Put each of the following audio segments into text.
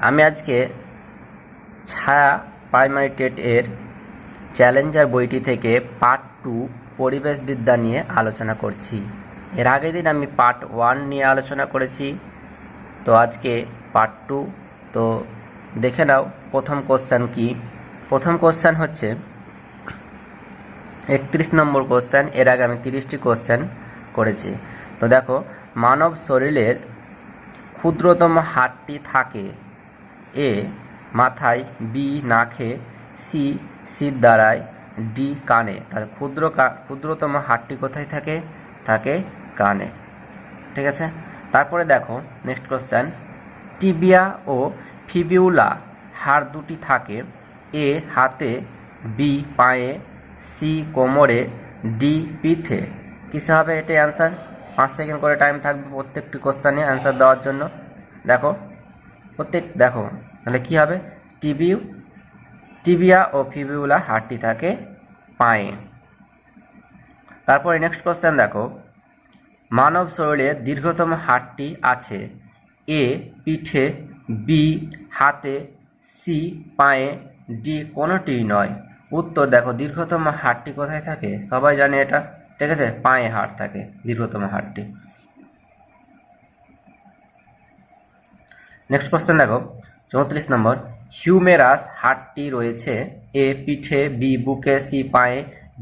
আমি আজকে ছায়া প্রাইমারি টেট এর চ্যালেঞ্জার বইটি থেকে পার্ট 2 পরিবেশবিদ্যা নিয়ে আলোচনা করছি। এর আগের দিন আমি পার্ট 1 নিয়ে আলোচনা করেছি, তো আজকে পার্ট 2। তো দেখে নাও প্রথম কোশ্চেন কি। প্রথম কোশ্চেন হচ্ছে 31 নম্বর কোশ্চেন। এর আগে আমি 30টি কোশ্চেন করেছি। তো দেখো, মানব শরীরের ক্ষুদ্রতম হাড়টি থাকে এ মাথায়, বি নাকে, সি শিরদাঁড়ায়, ডি কানে। তাহলে ক্ষুদ্রতম হাড়টি কোথায় থাকে? থাকে কানে। ঠিক আছে। তারপরে দেখো নেক্সট কোশ্চেন, টিবিয়া ও ফিবিউলা হাড় দুটি থাকে এ হাতে, বি পায়ে, সি কোমরে, ডি পিঠে। কিসে হবে এটি অ্যান্সার? 5 সেকেন্ড করে টাইম থাকবে প্রত্যেকটি কোশ্চেনে অ্যান্সার দেওয়ার জন্য। দেখো তাহলে কি হবে? টিবিয়া ও ফিবিউলা হাড়টি থাকে পায়ে। তারপরে নেক্সট কোশ্চেন দেখো, মানব শরীরের দীর্ঘতম হাড়টি আছে এ পিঠে, বি হাতে, সি পায়ে, ডি কোনোটি নয়। উত্তর দেখো, দীর্ঘতম হাড়টি কোথায় থাকে? সবাই জানে এটা, ঠিক আছে, পায়ে হাড় থাকে দীর্ঘতম হাড়টি। নেক্সট কোশ্চেন দেখো 34 নম্বর, হিউমেরাস হাড়টি রয়েছে এ পিঠে, বি বুকে, সি পায়ে,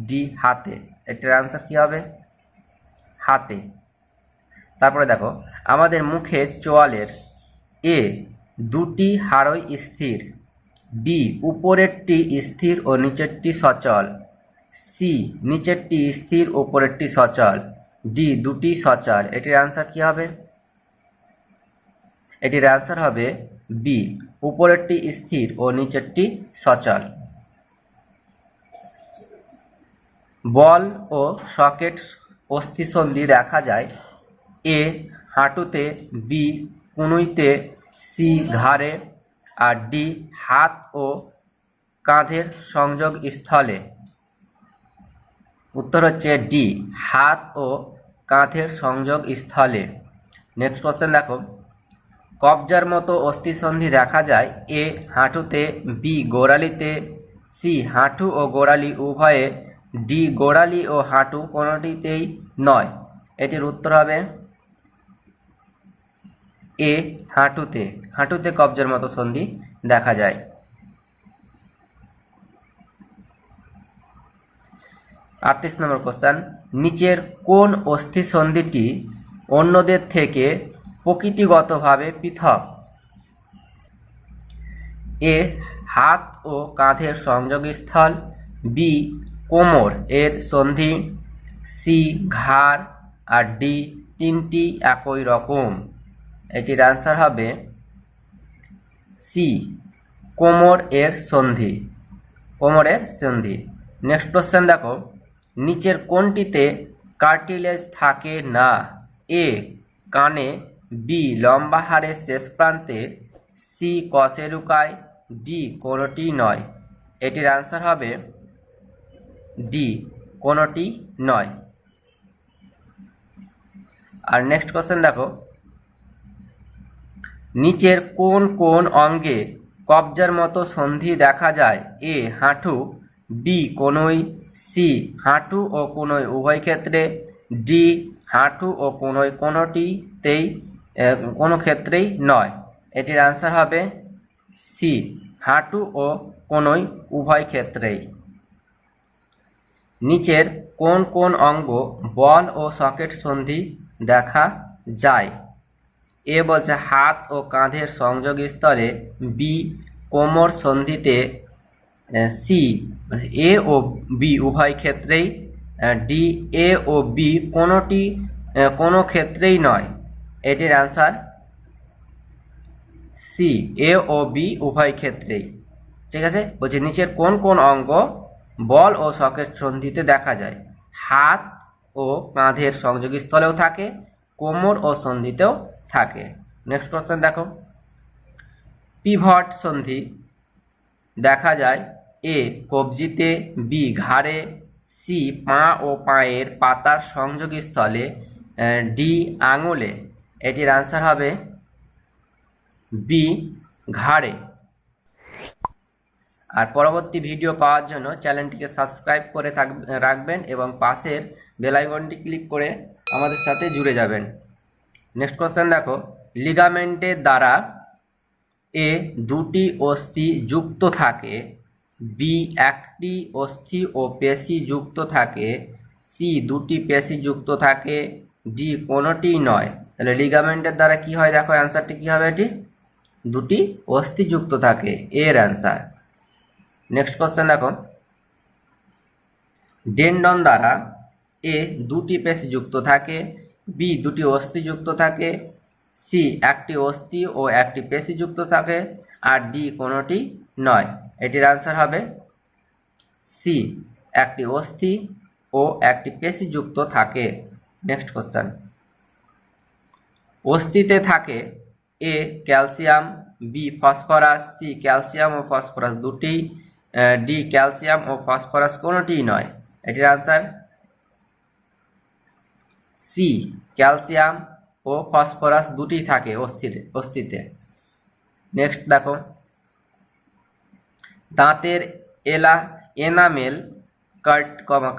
ডি হাতে। এটার আনসার কি হবে? হাতে। তারপরে দেখো, আমাদের মুখের চোয়ালের এ দুটি হাড়ই স্থির, বি উপরেরটি স্থির ও নিচেরটি সচল, সি নিচেরটি স্থির উপরেরটি সচল, ডি দুটি সচল। এটির আনসার কি হবে? এটির আনসার হবে বি উপরেরটি স্থির ও নিচেরটি সচল। বল ও সকেট অস্থিসন্ধি দেখা যায় এ হাঁটুতে, বি কনুইতে, সি ঘাড়ে, আর ডি হাত ও কাঁধের সংযোগ স্থলে। উত্তর হচ্ছে ডি হাত ও কাঁধের সংযোগ স্থলে। নেক্সট কোশ্চেন দেখো, কবজার মতো অস্থিসন্ধি দেখা যায় এ হাঁটুতে, বি গোড়ালিতে, সি হাঁটু ও গোড়ালি উভয়ে, ডি গোড়ালি ও হাঁটু কোনোটিতেই নয়। এটির উত্তর হবে এ হাঁটুতে। হাঁটুতে কবজার মতো সন্ধি দেখা যায়। 38 নম্বর কোশ্চেন, নিচের কোন অস্থিসন্ধিটি অন্যদের থেকে প্রকৃতিগতভাবে পৃথক? এ হাত ও কাঁধের সংযোগস্থল, বি কোমর এর সন্ধি, সি ঘাড়, আর ডি তিনটি একই রকম। এটির আনসার হবে সি কোমর এর সন্ধি। কোমরের সন্ধি। নেক্সট কোশ্চেন দেখো, নিচের কোনটিতে কার্টিলেজ থাকে না? এ কানে, বি লম্বা হাড়ের শেষ প্রান্তে, সি কশেরুকায়, ডি কোনোটি নয়। এটির আনসার হবে ডি কোনোটি নয়। আর নেক্সট কোশ্চেন দেখো, নিচের কোন কোন অঙ্গে কবজার মতো সন্ধি দেখা যায়? এ হাঁটু, বি কনুই, সি হাঁটু ও কনুই উভয় ক্ষেত্রে, ডি হাঁটু ও কনুই কোনো ক্ষেত্রেই নয়। এটির আনসার হবে সি হাঁটু ও কনুই উভয় ক্ষেত্রেই। নিচের কোন কোন অঙ্গ বল ও সকেট সন্ধি দেখা যায়? এ বলছে হাত ও কাঁধের সংযোগস্থলে, বি কোমর সন্ধিতে, সি এ ও বি উভয় ক্ষেত্রেই, ডি এ ও বি কোনো ক্ষেত্রেই নয়। এটির আনসার সি এ ও বি উভয় ক্ষেত্রেই। ঠিক আছে, বলছে নিচের কোন কোন অঙ্গ বল ও সকেট সন্ধিতে দেখা যায়? হাত ও কাঁধের সংযোগস্থলেও থাকে, কোমর ও সন্ধিতেও থাকে। নেক্সট কোশ্চেন দেখো, পিভট সন্ধি দেখা যায় এ কবজিতে, বি ঘাড়ে, সি পা ও পায়ের পাতার সংযোগস্থলে, ডি আঙুলে। এটির আনসার হবে বি ঘাড়ে। আর পরবর্তী ভিডিও পাওয়ার জন্য চ্যানেলটিকে সাবস্ক্রাইব করে রাখবেন এবং পাশের বেল আইকনটি ক্লিক করে আমাদের সাথে জুড়ে যাবেন। নেক্সট কোশ্চেন দেখো, লিগামেন্টের দ্বারা এ দুটি অস্থি যুক্ত থাকে, বি একটি অস্থি ও পেশি যুক্ত থাকে, সি দুটি পেশি যুক্ত থাকে, ডি কোনোটি নয়। তাহলে লিগামেন্টের দ্বারা কি হয়, দেখো অ্যান্সারটি কি হবে, এটি দুটি অস্থি যুক্ত থাকে, এর অ্যান্সার। নেক্সট কোশ্চেন দেখো, টেন্ডন দ্বারা এ দুটি পেশি যুক্ত থাকে, বি দুটি অস্থি যুক্ত থাকে, সি একটি অস্থি ও একটি পেশি যুক্ত থাকে, আর ডি কোনোটি নয়। এটির আনসার হবে সি, একটি অস্থি ও একটি পেশি যুক্ত থাকে। নেক্সট কোশ্চেন, অস্থিতে থাকে A calcium, B phosphorus, C calcium ও ফসফরাস দুটি, ডি ক্যালসিয়াম ও ফসফরাস কোনোটিই নয়। এটির আনসার সি, ক্যালসিয়াম ও ফসফরাস দুটি থাকে অস্থিতে। নেক্সট দেখো, দাঁতের এনামেল,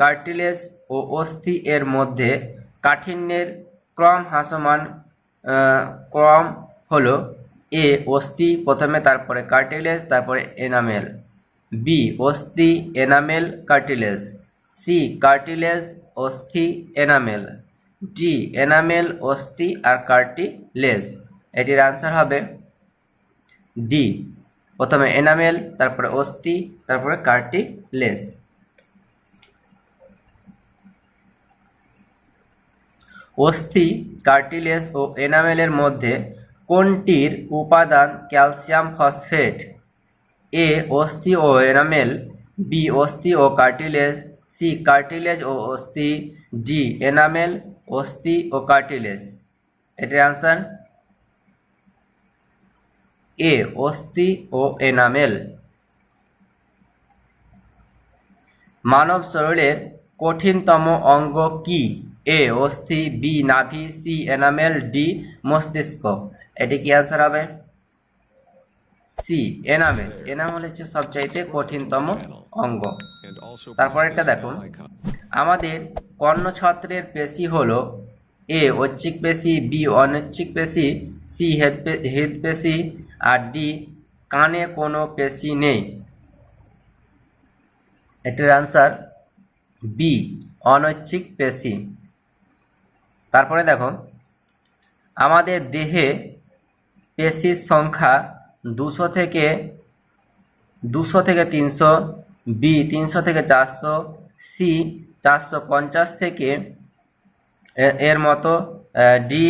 কার্টিলেজ ও অস্থি এর মধ্যে কাঠিন্যের ক্রম হ্রাসমান ক্রম হলো এ অস্থি প্রথমে, তারপরে কার্টিলেজ, তারপরে এনামেল, বি অস্থি এনামেল কার্টিলেজ, সি কার্টিলেজ অস্থি এনামেল, ডি এনামেল অস্থি আর কার্টিলেজ। এটির আনসার হবে ডি, প্রথমে এনামেল, তারপরে অস্থি, তারপরে কার্টিলেজ। অস্থি, কার্টিলেজ ও এনামেলের মধ্যে কোনটির উপাদান ক্যালসিয়াম ফসফেট? এ অস্থি ও এনামেল, বি অস্থি ও কার্টিলেজ, সি কার্টিলেজ ও অস্থি, ডি এনামেল অস্থি ও কার্টিলেজ। এটির আনসার এ অস্থি ও এনামেল। মানব শরীরের কঠিনতম অঙ্গ কি? এ অস্থি, বি নাভি, সি এনামেল, ডি মস্তিষ্ক। এটি কি আনসার হবে? C enamel. এনামেল হচ্ছে সবচাইতে কঠিনতম অঙ্গ। তারপর এটা দেখুন, আমাদের কর্ণছত্রের পেশি হলো এ ঐচ্ছিক পেশি, বি অনৈচ্ছিক পেশি, সি হৃদপেশি, আর ডি কানে কোনো পেশি নেই। এটির আনসার বি অনৈচ্ছিক পেশি। তারপরে দেখো, আমাদের দেহে পেশির সংখ্যা 200 থেকে 300, বি 300 থেকে 400, সি 450 থেকে এর মতো, ডি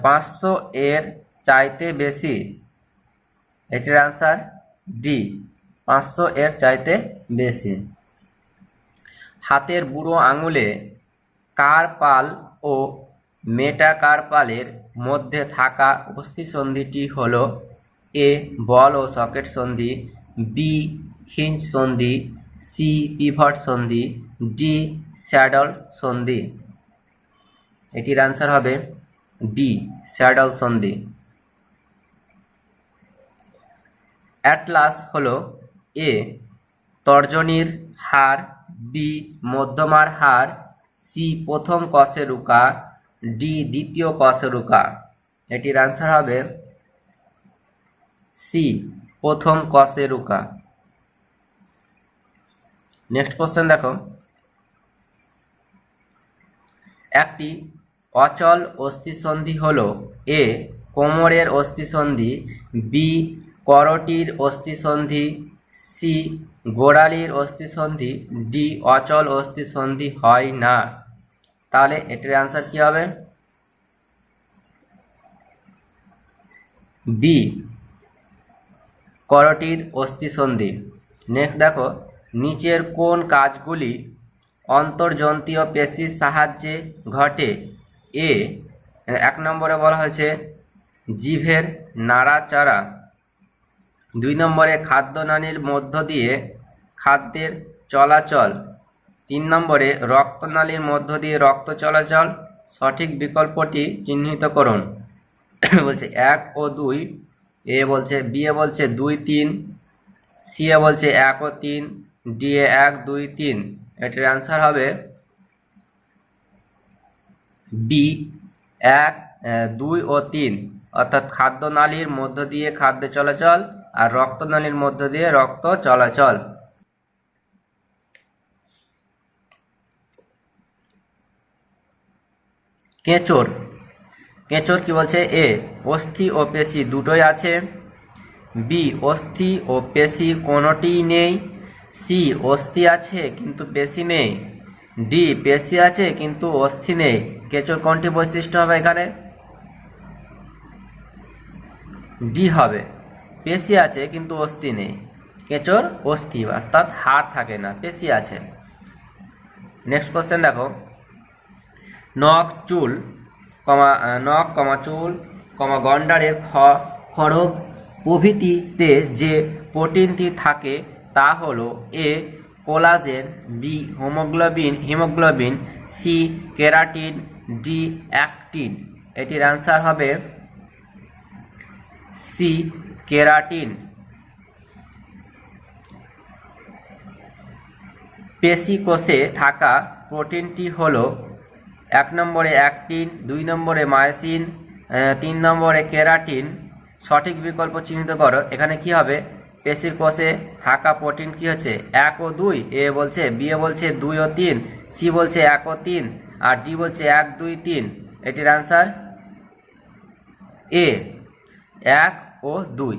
500 এর চাইতে বেশি। এটির আনসার ডি 500 এর চাইতে বেশি। হাতের বুড়ো আঙুলে কার্পাল ও মেটাকার্পালের মধ্যে থাকা অস্থিসন্ধিটি হল এ বল ও সকেট সন্ধি, বি হিঞ্জ সন্ধি, সি পিভট সন্ধি, ডি স্যাডল সন্ধি। এটির আনসার হবে ডি স্যাডল সন্ধি। অ্যাটলাস হলো এ তর্জনীর হাড়, বি মধ্যমার হাড়, সি প্রথম কশেরুকা, ডি দ্বিতীয় কশেরুকা। এটির আনসার হবে সি প্রথম কশেরুকা। নেক্সট কোশ্চেন দেখো, একটি অচল অস্থিসন্ধি হলো এ কোমরের অস্থিসন্ধি, বি করটির অস্থিসন্ধি, সি গোড়ালির অস্থিসন্ধি, ডি অচল অস্থিসন্ধি হয় না। তাহলে এটির আনসার কি হবে? বি করটির অস্থিসন্ধি। নেক্সট দেখো, নিচের কোন কাজগুলি অন্তর্জন্তীয় পেশির সাহায্যে ঘটে? এ 1 নম্বরে বলা হয়েছে জিভের নাড়াচাড়া, 2 নম্বরে খাদ্যনালীর মধ্য দিয়ে খাদ্যের চলাচল, 3 নম্বরে রক্তনালীর মধ্য দিয়ে রক্ত চলাচল। সঠিক বিকল্পটি চিহ্নিত করুন। বলছে 1 ও 2 এ বলছে, বি এ বলছে 2 3, সি এ বলছে 1 ও 3, ডি এ 1 2 3। এটির অ্যান্সার হবে বি 1 2 ও 3, অর্থাৎ খাদ্যনালীর মধ্য দিয়ে খাদ্য চলাচল আর রক্তনালীর মধ্য দিয়ে রক্ত চলাচল। কেঁচোর, কেঁচোর কি বলছে? এ অস্থি ও পেশি দুটোই আছে, বি অস্থি ও পেশি কোনোটিই নেই, সি অস্থি আছে কিন্তু পেশি নেই, ডি পেশি আছে কিন্তু অস্থি নেই। কেঁচোর কোনটি বৈশিষ্ট্য হবে এখানে? ডি হবে, পেশি আছে কিন্তু অস্থি নেই। কেঁচোর অস্থি অর্থাৎ হাড় থাকে না, পেশি আছে। নেক্সট কোশ্চেন দেখো, নখ চুল নখ চুল গন্ডারের খড়গ প্রভৃতিতে যে প্রোটিনটি থাকে তা হলো A collagen, B haemoglobin, C keratin, D actin. এটির অ্যান্সার হবে সি কেরাটিন। পেশি কোষে থাকা প্রোটিনটি হলো 1 নম্বরে অ্যাক্টিন, 2 নম্বরে মায়োসিন, 3 নম্বরে কেরাটিন। সঠিক বিকল্প চিহ্নিত করো। এখানে কি হবে? পেশির কোষে থাকা প্রোটিন কি হচ্ছে? 1 ও 2। এ বলছে, বি এ বলছে 2 ও 3, সি বলছে 1 ও 3, আর ডি বলছে 1 2 3। এটির অ্যান্সার এ 1 ও 2,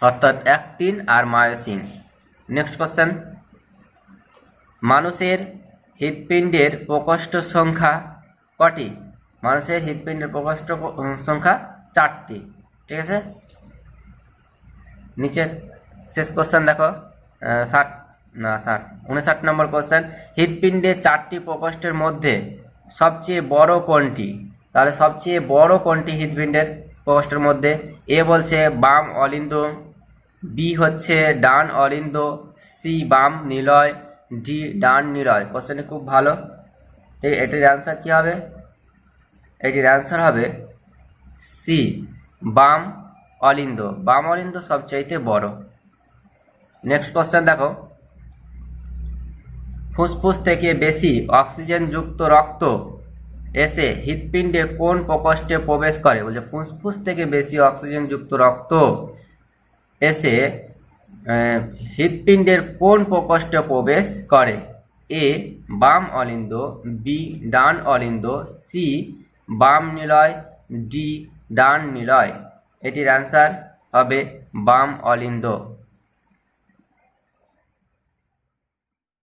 অর্থাৎ অ্যাক্টিন আর মায়োসিন। নেক্সট কোশ্চেন, মানুষের হৃৎপিণ্ডের প্রকোষ্ঠ সংখ্যা কটি? মানুষের হৃৎপিণ্ডের প্রকোষ্ঠ সংখ্যা 4টি। ঠিক আছে, নিচে শেষ কোশ্চেন দেখো, 59 নম্বর কোশ্চেন, হৃৎপিণ্ডের 4টি প্রকোষ্ঠের মধ্যে সবচেয়ে বড় কোনটি? তাহলে সবচেয়ে বড় কোনটি হৃৎপিণ্ডের প্রকোষ্ঠের মধ্যে? এ বলছে বাম অলিন্দ, বি হচ্ছে ডান অলিন্দ, সি বাম নিলয়, ডি ডান নিলয়। কোশ্চেনটি খুব ভালো। এটির অ্যান্সার কি হবে? এটির অ্যান্সার হবে সি বাম অলিন্দ। বাম অলিন্দ সবচাইতে বড়। নেক্সট কোশ্চেন দেখো, ফুসফুস থেকে বেশি অক্সিজেন যুক্ত রক্ত এসে হৃৎপিণ্ডে কোন প্রকোষ্ঠে প্রবেশ করে? বলছে ফুসফুস থেকে বেশি অক্সিজেন যুক্ত রক্ত এসে হৃৎপিণ্ডের কোন প্রকোষ্ঠে প্রবেশ করে? এ বাম অলিন্দ, বি ডান অলিন্দ, সি বাম নিলয়, ডি ডান নিলয়। এটির অ্যান্সার হবে বাম অলিন্দ।